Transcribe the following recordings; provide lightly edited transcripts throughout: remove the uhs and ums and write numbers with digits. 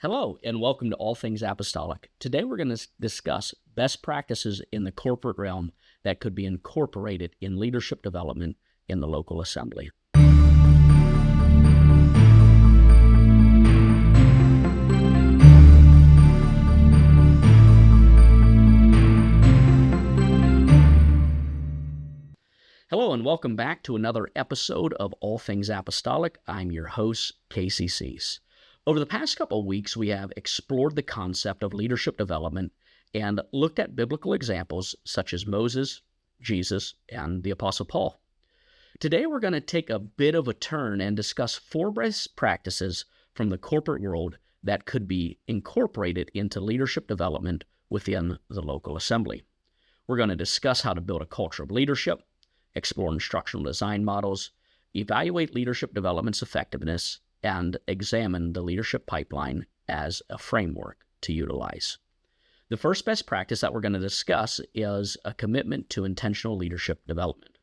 Hello, and welcome to All Things Apostolic. Today we're going to discuss best practices in the corporate realm that could be incorporated in leadership development in the local assembly. Hello, and welcome back to another episode of All Things Apostolic. I'm your host, Kasey Sees. Over the past couple of weeks, we have explored the concept of leadership development and looked at biblical examples such as Moses, Jesus, and the Apostle Paul. Today, we're going to take a bit of a turn and discuss 4 best practices from the corporate world that could be incorporated into leadership development within the local assembly. We're going to discuss how to build a culture of leadership, explore instructional design models, evaluate leadership development's effectiveness, and examine the leadership pipeline as a framework to utilize. The first best practice that we're going to discuss is a commitment to intentional leadership development.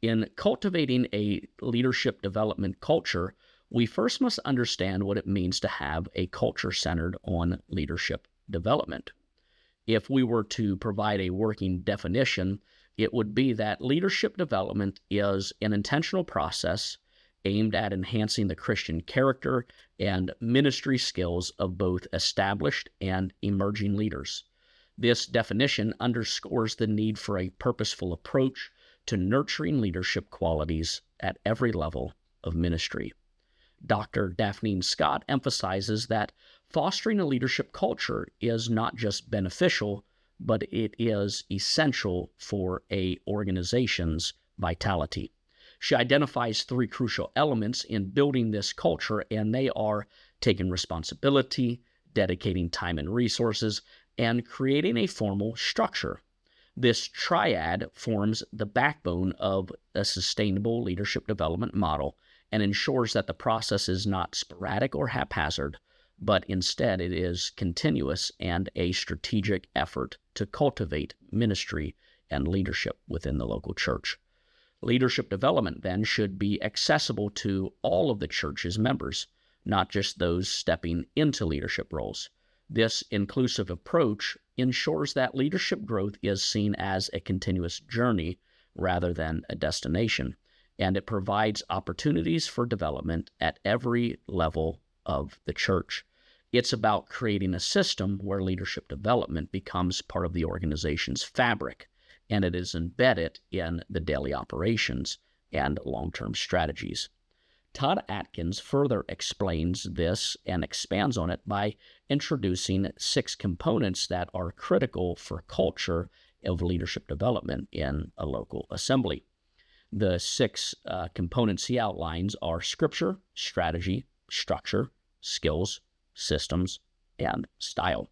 In cultivating a leadership development culture, we first must understand what it means to have a culture centered on leadership development. If we were to provide a working definition, it would be that leadership development is an intentional process aimed at enhancing the Christian character and ministry skills of both established and emerging leaders. This definition underscores the need for a purposeful approach to nurturing leadership qualities at every level of ministry. Dr. Daphne Scott emphasizes that fostering a leadership culture is not just beneficial, but it is essential for an organization's vitality. She identifies 3 crucial elements in building this culture, and they are taking responsibility, dedicating time and resources, and creating a formal structure. This triad forms the backbone of a sustainable leadership development model and ensures that the process is not sporadic or haphazard, but instead it is continuous and a strategic effort to cultivate ministry and leadership within the local church. Leadership development then should be accessible to all of the church's members, not just those stepping into leadership roles. This inclusive approach ensures that leadership growth is seen as a continuous journey rather than a destination, and it provides opportunities for development at every level of the church. It's about creating a system where leadership development becomes part of the organization's fabric, and it is embedded in the daily operations and long-term strategies. Todd Atkins further explains this and expands on it by introducing 6 components that are critical for culture of leadership development in a local assembly. The 6 components he outlines are scripture, strategy, structure, skills, systems, and style.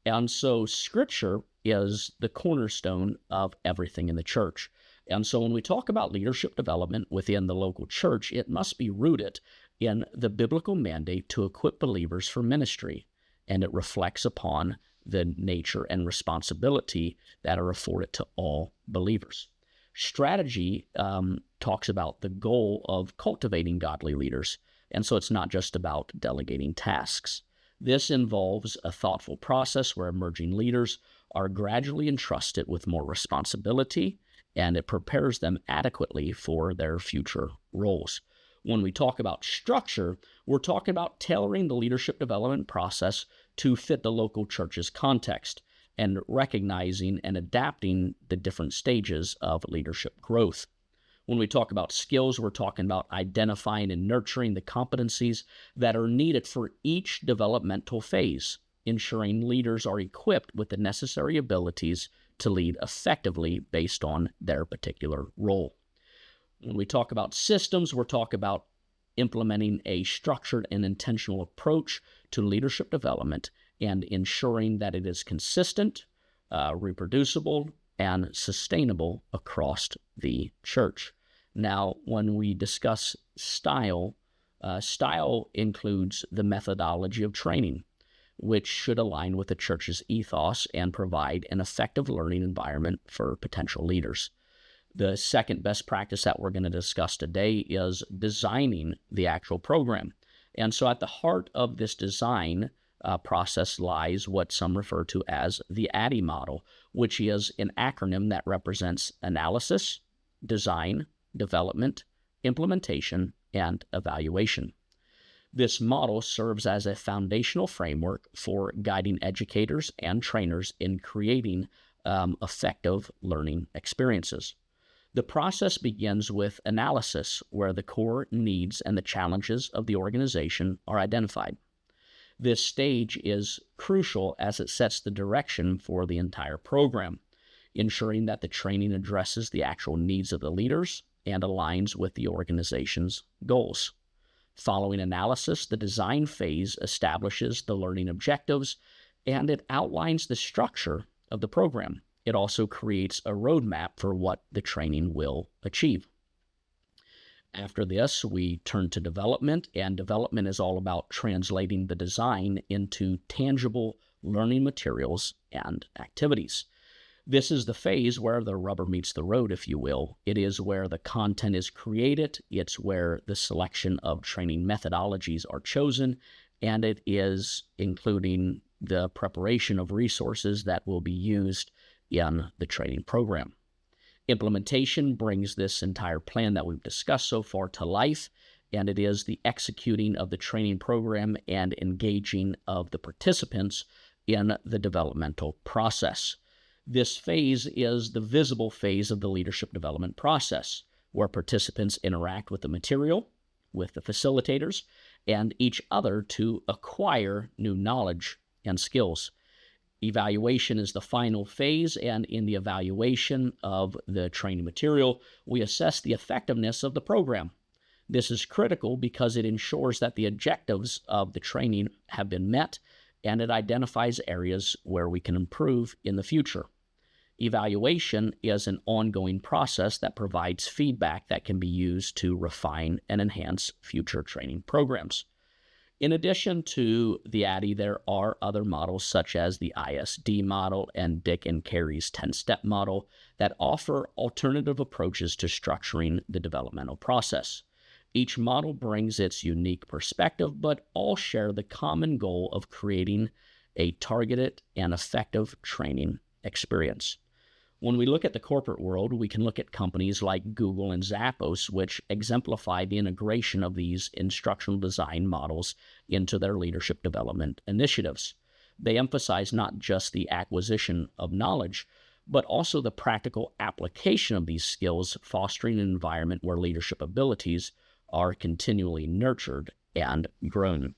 And so scripture is the cornerstone of everything in the church. And so when we talk about leadership development within the local church, it must be rooted in the biblical mandate to equip believers for ministry, and it reflects upon the nature and responsibility that are afforded to all believers. Strategy talks about the goal of cultivating godly leaders, and so it's not just about delegating tasks. This involves a thoughtful process where emerging leaders are gradually entrusted with more responsibility, and it prepares them adequately for their future roles. When we talk about structure, we're talking about tailoring the leadership development process to fit the local church's context and recognizing and adapting the different stages of leadership growth. When we talk about skills, we're talking about identifying and nurturing the competencies that are needed for each developmental phase, ensuring leaders are equipped with the necessary abilities to lead effectively based on their particular role. When we talk about systems, we're talking about implementing a structured and intentional approach to leadership development and ensuring that it is consistent, reproducible, and sustainable across the church. Now, when we discuss style, style includes the methodology of training, which should align with the church's ethos and provide an effective learning environment for potential leaders. The second best practice that we're going to discuss today is designing the actual program. And so at the heart of this design process lies what some refer to as the ADDIE model, which is an acronym that represents analysis, design, development, implementation, and evaluation. This model serves as a foundational framework for guiding educators and trainers in creating effective learning experiences. The process begins with analysis, where the core needs and the challenges of the organization are identified. This stage is crucial as it sets the direction for the entire program, ensuring that the training addresses the actual needs of the leaders and aligns with the organization's goals. Following analysis, the design phase establishes the learning objectives and it outlines the structure of the program. It also creates a roadmap for what the training will achieve. After this, we turn to development, and development is all about translating the design into tangible learning materials and activities. This is the phase where the rubber meets the road, if you will. It is where the content is created, it's where the selection of training methodologies are chosen, and it is including the preparation of resources that will be used in the training program. Implementation brings this entire plan that we've discussed so far to life, and it is the executing of the training program and engaging of the participants in the developmental process. This phase is the visible phase of the leadership development process, where participants interact with the material, with the facilitators, and each other to acquire new knowledge and skills. Evaluation is the final phase, and in the evaluation of the training material, we assess the effectiveness of the program. This is critical because it ensures that the objectives of the training have been met, and it identifies areas where we can improve in the future. Evaluation is an ongoing process that provides feedback that can be used to refine and enhance future training programs. In addition to the ADDIE, there are other models such as the ISD model and Dick and Carey's 10-step model that offer alternative approaches to structuring the developmental process. Each model brings its unique perspective, but all share the common goal of creating a targeted and effective training experience. When we look at the corporate world, we can look at companies like Google and Zappos, which exemplify the integration of these instructional design models into their leadership development initiatives. They emphasize not just the acquisition of knowledge, but also the practical application of these skills, fostering an environment where leadership abilities are continually nurtured and grown.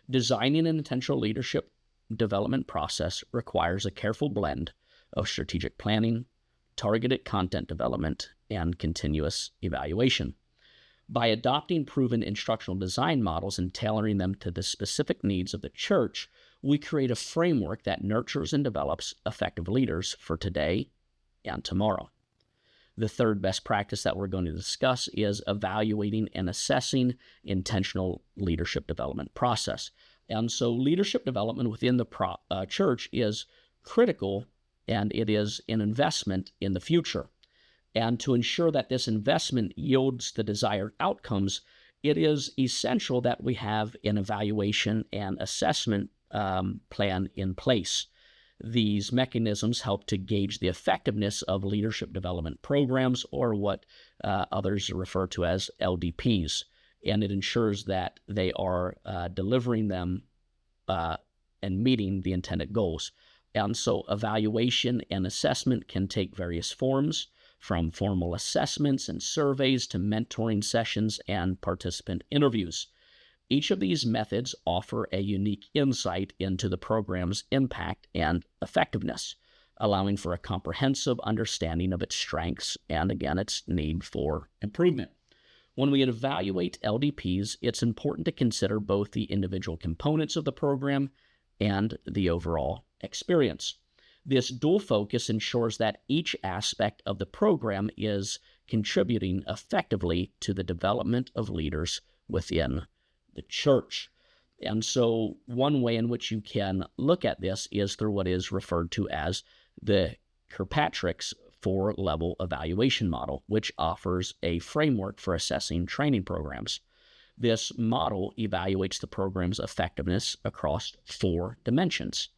Designing an intentional leadership development process requires a careful blend of strategic planning, targeted content development, and continuous evaluation. By adopting proven instructional design models and tailoring them to the specific needs of the church, we create a framework that nurtures and develops effective leaders for today and tomorrow. The third best practice that we're going to discuss is evaluating and assessing intentional leadership development process. And so leadership development within the church is critical, and it is an investment in the future. And to ensure that this investment yields the desired outcomes, it is essential that we have an evaluation and assessment plan in place. These mechanisms help to gauge the effectiveness of leadership development programs, or what others refer to as LDPs, and it ensures that they are delivering them and meeting the intended goals. And so evaluation and assessment can take various forms, from formal assessments and surveys to mentoring sessions and participant interviews. Each of these methods offer a unique insight into the program's impact and effectiveness, allowing for a comprehensive understanding of its strengths and, again, its need for improvement. When we evaluate LDPs, it's important to consider both the individual components of the program and the overall experience. This dual focus ensures that each aspect of the program is contributing effectively to the development of leaders within the church. And so one way in which you can look at this is through what is referred to as the Kirkpatrick's 4-level evaluation model, which offers a framework for assessing training programs. This model evaluates the program's effectiveness across 4 dimensions.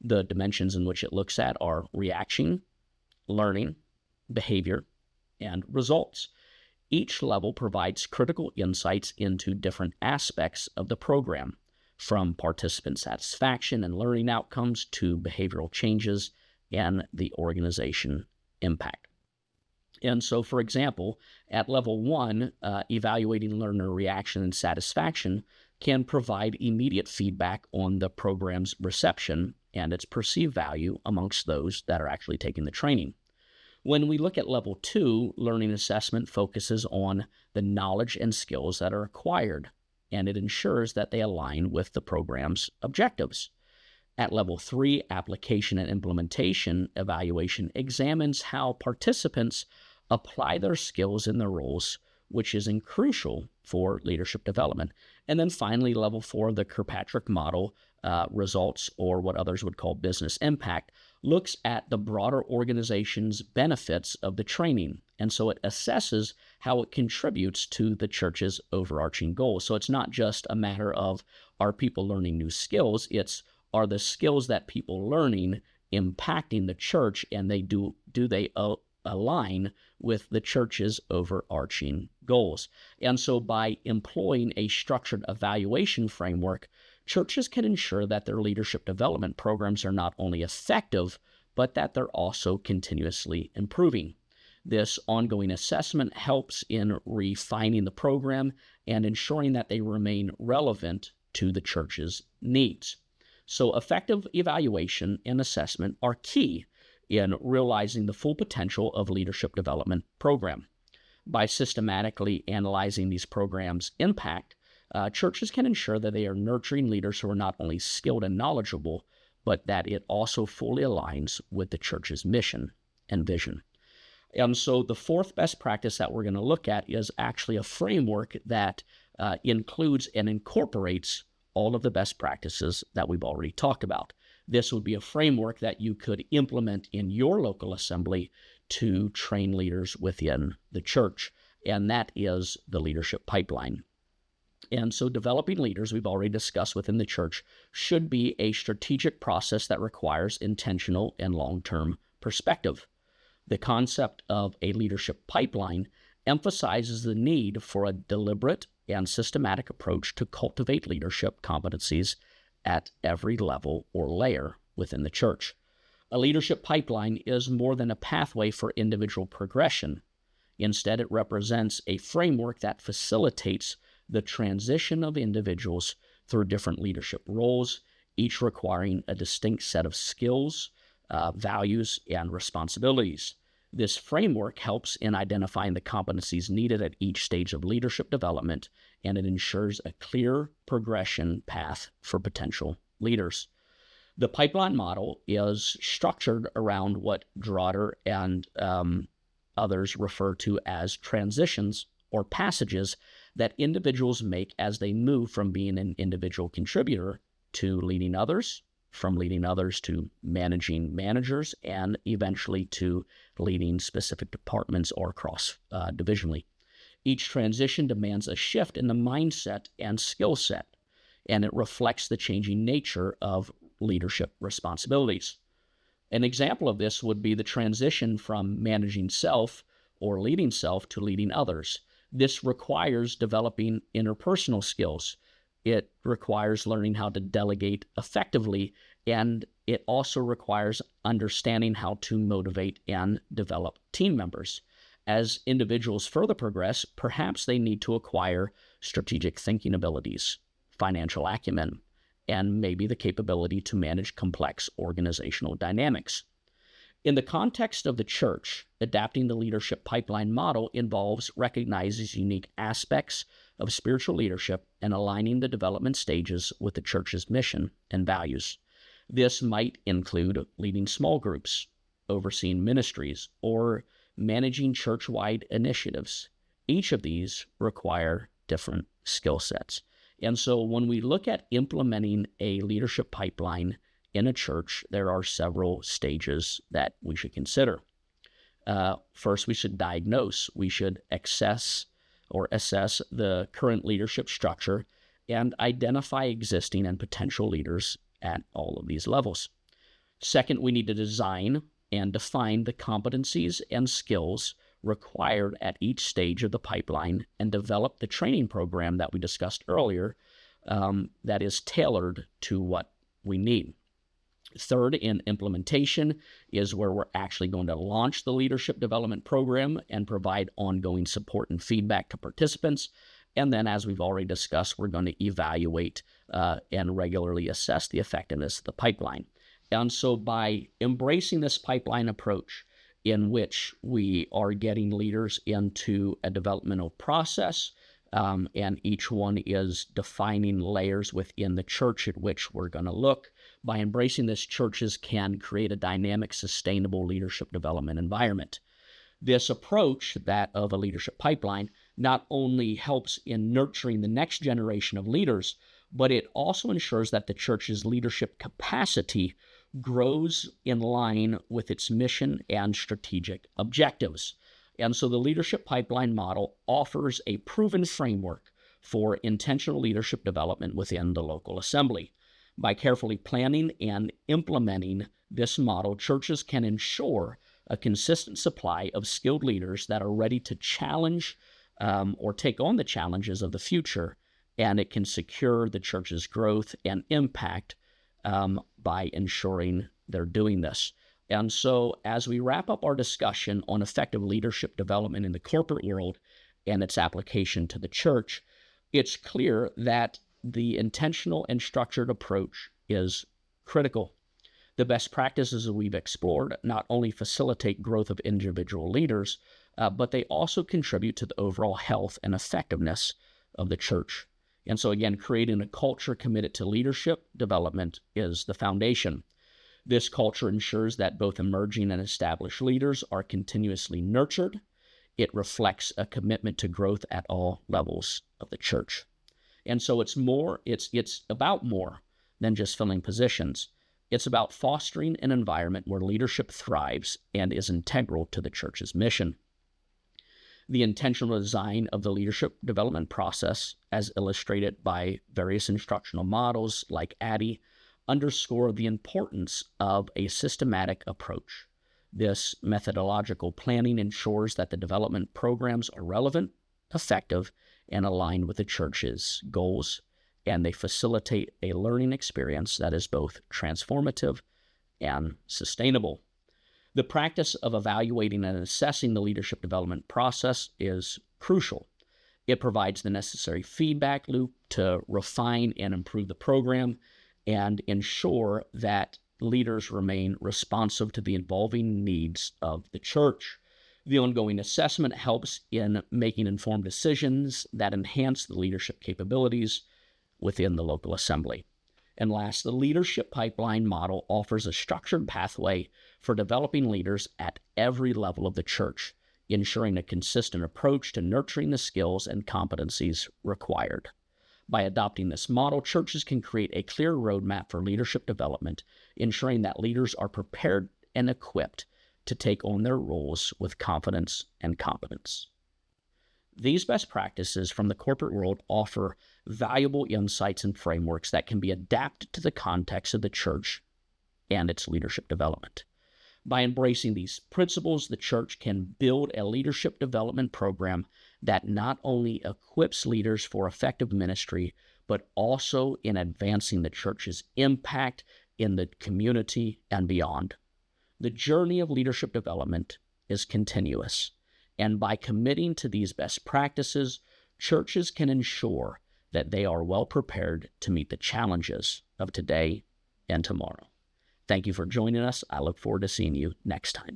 The dimensions in which it looks at are reaction, learning, behavior, and results. Each level provides critical insights into different aspects of the program, from participant satisfaction and learning outcomes to behavioral changes and the organization impact. And so, for example, at level 1, evaluating learner reaction and satisfaction can provide immediate feedback on the program's reception and its perceived value amongst those that are actually taking the training. When we look at level 2, learning assessment focuses on the knowledge and skills that are acquired, and it ensures that they align with the program's objectives. At level 3, application and implementation evaluation examines how participants apply their skills in their roles, which is crucial for leadership development. And then finally, level 4, the Kirkpatrick model, results, or what others would call business impact, looks at the broader organization's benefits of the training. And so it assesses how it contributes to the church's overarching goals. So it's not just a matter of, are people learning new skills? It's, are the skills that people learning impacting the church, and do they align with the church's overarching goals? And so by employing a structured evaluation framework, churches can ensure that their leadership development programs are not only effective, but that they're also continuously improving. This ongoing assessment helps in refining the program and ensuring that they remain relevant to the church's needs. So effective evaluation and assessment are key in realizing the full potential of leadership development program. By systematically analyzing these programs' impact, churches can ensure that they are nurturing leaders who are not only skilled and knowledgeable, but that it also fully aligns with the church's mission and vision. And so the 4th best practice that we're going to look at is actually a framework that includes and incorporates all of the best practices that we've already talked about. This would be a framework that you could implement in your local assembly to train leaders within the church, and that is the leadership pipeline. And so developing leaders, we've already discussed within the church, should be a strategic process that requires intentional and long-term perspective. The concept of a leadership pipeline emphasizes the need for a deliberate and systematic approach to cultivate leadership competencies at every level or layer within the church. A leadership pipeline is more than a pathway for individual progression. Instead, it represents a framework that facilitates the transition of individuals through different leadership roles, each requiring a distinct set of skills, values, and responsibilities. This framework helps in identifying the competencies needed at each stage of leadership development, and it ensures a clear progression path for potential leaders. The pipeline model is structured around what Drotter and others refer to as transitions or passages that individuals make as they move from being an individual contributor to leading others, from leading others to managing managers, and eventually to leading specific departments or cross-divisionally. Each transition demands a shift in the mindset and skill set, and it reflects the changing nature of leadership responsibilities. An example of this would be the transition from managing self or leading self to leading others. This requires developing interpersonal skills. It requires learning how to delegate effectively, and it also requires understanding how to motivate and develop team members. As individuals further progress, perhaps they need to acquire strategic thinking abilities, financial acumen, and maybe the capability to manage complex organizational dynamics. In the context of the church, adapting the leadership pipeline model involves recognizing unique aspects of spiritual leadership and aligning the development stages with the church's mission and values. This might include leading small groups, overseeing ministries, or managing church-wide initiatives. Each of these require different skill sets. And so when we look at implementing a leadership pipeline in a church, there are several stages that we should consider. First, we should diagnose. We should assess or assess the current leadership structure and identify existing and potential leaders at all of these levels. Second, we need to design and define the competencies and skills required at each stage of the pipeline and develop the training program that we discussed earlier that is tailored to what we need. Third, in implementation is where we're actually going to launch the leadership development program and provide ongoing support and feedback to participants. And then, as we've already discussed, we're going to evaluate and regularly assess the effectiveness of the pipeline. And so by embracing this pipeline approach in which we are getting leaders into a developmental process, and each one is defining layers within the church at which we're going to look, by embracing this, churches can create a dynamic, sustainable leadership development environment. This approach, that of a leadership pipeline, not only helps in nurturing the next generation of leaders, but it also ensures that the church's leadership capacity grows in line with its mission and strategic objectives. And so the leadership pipeline model offers a proven framework for intentional leadership development within the local assembly. By carefully planning and implementing this model, churches can ensure a consistent supply of skilled leaders that are ready to challenge or take on the challenges of the future, and it can secure the church's growth and impact by ensuring they're doing this. And so as we wrap up our discussion on effective leadership development in the corporate world and its application to the church, it's clear that the intentional and structured approach is critical. The best practices that we've explored not only facilitate growth of individual leaders, but they also contribute to the overall health and effectiveness of the church. And so again, creating a culture committed to leadership development is the foundation. This culture ensures that both emerging and established leaders are continuously nurtured. It reflects a commitment to growth at all levels of the church. And so it's about more than just filling positions. It's about fostering an environment where leadership thrives and is integral to the church's mission. The intentional design of the leadership development process, as illustrated by various instructional models like ADDIE, underscore the importance of a systematic approach. This methodological planning ensures that the development programs are relevant, effective, and aligned with the church's goals, and they facilitate a learning experience that is both transformative and sustainable. The practice of evaluating and assessing the leadership development process is crucial. It provides the necessary feedback loop to refine and improve the program and ensure that leaders remain responsive to the evolving needs of the church. The ongoing assessment helps in making informed decisions that enhance the leadership capabilities within the local assembly. And last, the leadership pipeline model offers a structured pathway for developing leaders at every level of the church, ensuring a consistent approach to nurturing the skills and competencies required. By adopting this model, churches can create a clear roadmap for leadership development, ensuring that leaders are prepared and equipped to take on their roles with confidence and competence. These best practices from the corporate world offer valuable insights and frameworks that can be adapted to the context of the church and its leadership development. By embracing these principles, the church can build a leadership development program that not only equips leaders for effective ministry, but also in advancing the church's impact in the community and beyond. The journey of leadership development is continuous, and by committing to these best practices, churches can ensure that they are well prepared to meet the challenges of today and tomorrow. Thank you for joining us. I look forward to seeing you next time.